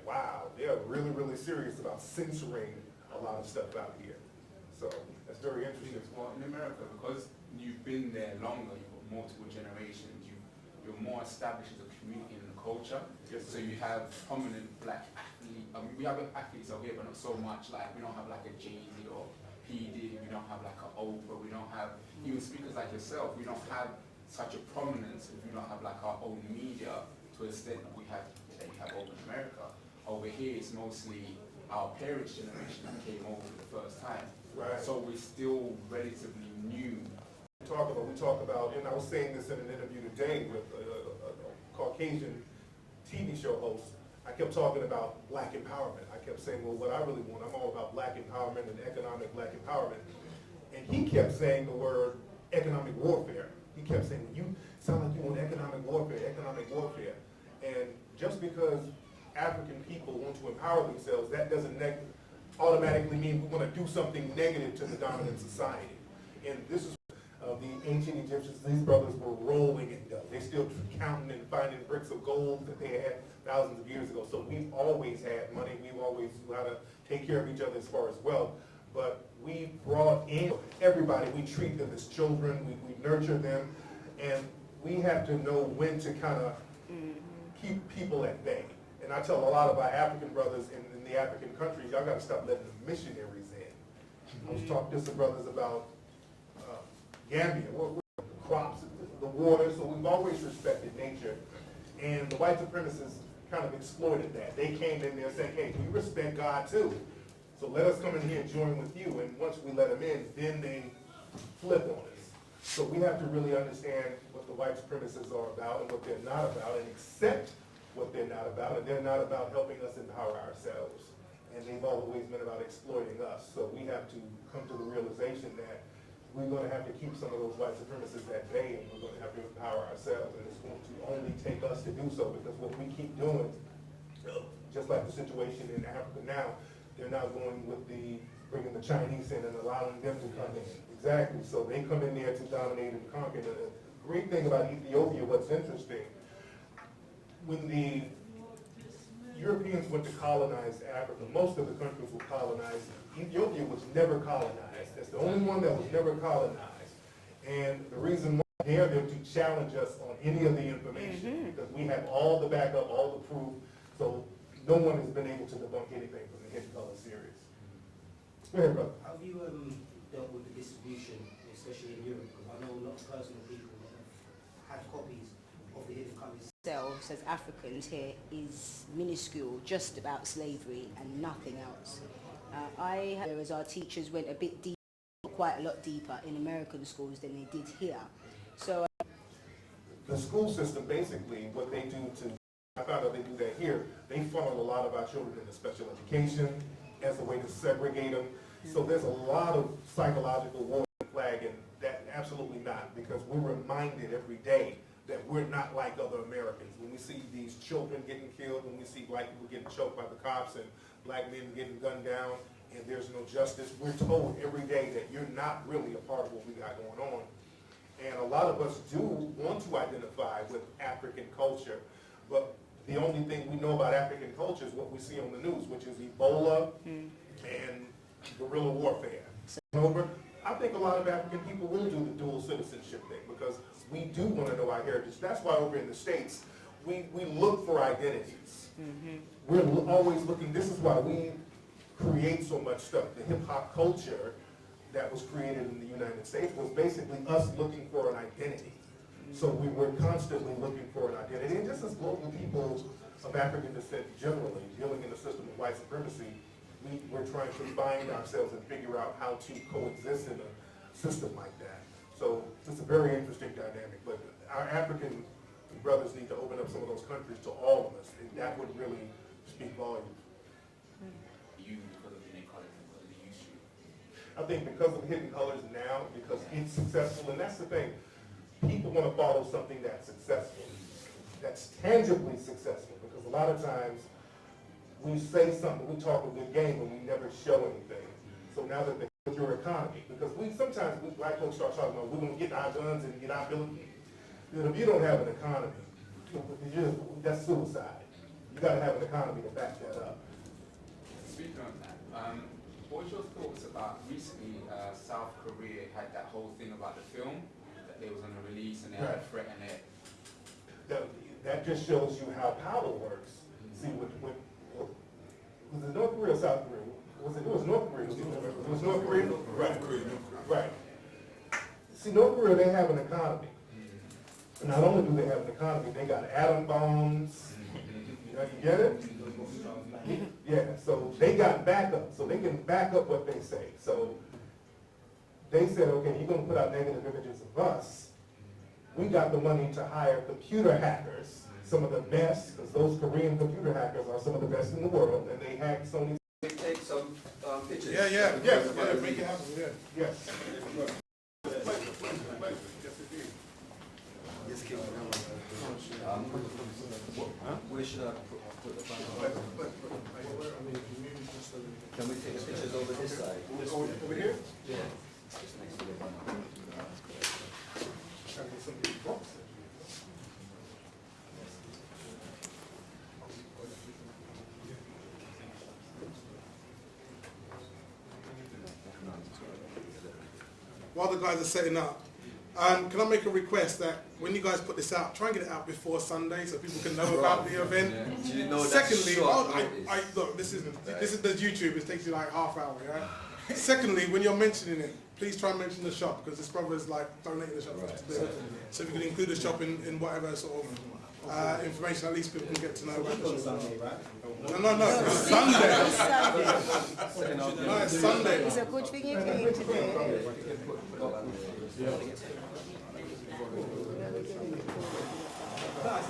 wow, they're really, really serious about censoring a lot of stuff out here. So that's very interesting. Well, in America, because you've been there longer, you've got multiple generations, you're more established as a community and a culture. Yes, so you have prominent black athletes. We have athletes over here, but not so much. Like, we don't have like a Jay-Z or P. Diddy, we don't have like an Oprah, we don't have even speakers like yourself. We don't have such a prominence if we don't have like our own media to the extent that we have over in America. Over here, it's mostly our parents' generation that came over for the first time. Right. So we're still relatively new. We talk about, and I was saying this in an interview today with a Caucasian TV show host. I kept talking about black empowerment. I kept saying, well, what I really want, I'm all about black empowerment and economic black empowerment. And he kept saying the word economic warfare. He kept saying, well, you sound like you want economic warfare, economic warfare. And just because African people want to empower themselves, that doesn't automatically mean we want to do something negative to the dominant society. And this is the ancient Egyptians. These brothers were rolling in dough. They're still counting and finding bricks of gold that they had thousands of years ago. So we've always had money. We've always knew how to take care of each other as far as wealth. But we brought in everybody. We treat them as children. We nurture them. And we have to know when to kind of keep people at bay. And I tell a lot of our African brothers in the African countries, y'all got to stop letting the missionaries in. I was talking to some brothers about Gambia, crops, the water, so we've always respected nature. And the white supremacists kind of exploited that. They came in there saying, hey, we respect God too. So let us come in here and join with you. And once we let them in, then they flip on us. So we have to really understand what the white supremacists are about and what they're not about, and accept what they're not about. And they're not about helping us empower ourselves. And they've always been about exploiting us. So we have to come to the realization that we're going to have to keep some of those white supremacists at bay, and we're going to have to empower ourselves. And it's going to only take us to do so, because what we keep doing, just like the situation in Africa now, they're now going with bringing the Chinese in and allowing them to come in. Exactly. So they come in there to dominate and conquer. The great thing about Ethiopia, what's interesting, when the Europeans went to colonize Africa, most of the countries were colonized. Ethiopia was never colonized. That's the only one that was never colonized. And the reason why they're there to challenge us on any of the information, because we have all the backup, all the proof. So no one has been able to debunk anything from the Hidden Color series. Go ahead, brother. Have you dealt with the distribution, especially in Europe? Because I know lots of personal people that have had copies of the Hidden Colors. Ourselves as Africans here is minuscule, just about slavery and nothing else. Whereas our teachers went a bit deeper, quite a lot deeper in American schools than they did here. So the school system, basically, what they do I found out they do that here, they funnel a lot of our children into special education as a way to segregate them. So there's a lot of psychological war flag, and that absolutely not, because we're reminded every day that we're not like other Americans. When we see these children getting killed, when we see black people getting choked by the cops and black men getting gunned down, and there's no justice, we're told every day that you're not really a part of what we got going on. And a lot of us do want to identify with African culture, but the only thing we know about African culture is what we see on the news, which is Ebola and guerrilla warfare. Over, I think a lot of African people will do the dual citizenship thing, because we do want to know our heritage. That's why over in the States, we look for identities. We're always looking. This is why we create so much stuff. The hip-hop culture that was created in the United States was basically us looking for an identity. So we were constantly looking for an identity. And just as global people of African descent generally, dealing in a system of white supremacy, we're trying to find ourselves and figure out how to coexist in a system like that. So it's a very interesting dynamic. But our African brothers need to open up some of those countries to all of us, and that would really speak volumes. I think because of Hidden Colors now, because it's successful, and that's the thing, people want to follow something that's successful, that's tangibly successful, because a lot of times we say something, we talk a good game, but we never show anything. So now that with your economy, because sometimes black folks start talking about we're going to get our guns and get our ability. If you don't have an economy, that's suicide. You gotta have an economy to back that up. Speaking on that, what was your thoughts about recently South Korea had that whole thing about the film that they was going to release and they had threatened it? That just shows you how power works. See, was it North Korea or South Korea? It was North Korea. It was North Korea? Right. Right. See, North Korea, they have an economy. Not only do they have an economy, they got atom bombs. You get it? Yeah, so they got backup, so they can back up what they say. So they said, okay, you're gonna put out negative images of us. We got the money to hire computer hackers, some of the best, because those Korean computer hackers are some of the best in the world, and they hacked Sony. We take some pictures. Yes, make it happen, yeah. Yes. Where should I put the final? Can we take the pictures over this side? Over here? Yeah. Just next to the final. While the guys are setting up, can I make a request that when you guys put this out, try and get it out before Sunday so people can know about the event. Do you know Secondly, that's look, this is the YouTube. It takes you like half hour, yeah. Secondly, when you're mentioning it, please try and mention the shop because this brother is like donating the shop. Right. So if you can include the shop in whatever sort of information, at least people can get to know about the shop. No, it's Sunday. No, it's Sunday. It's a good thing you came today. That's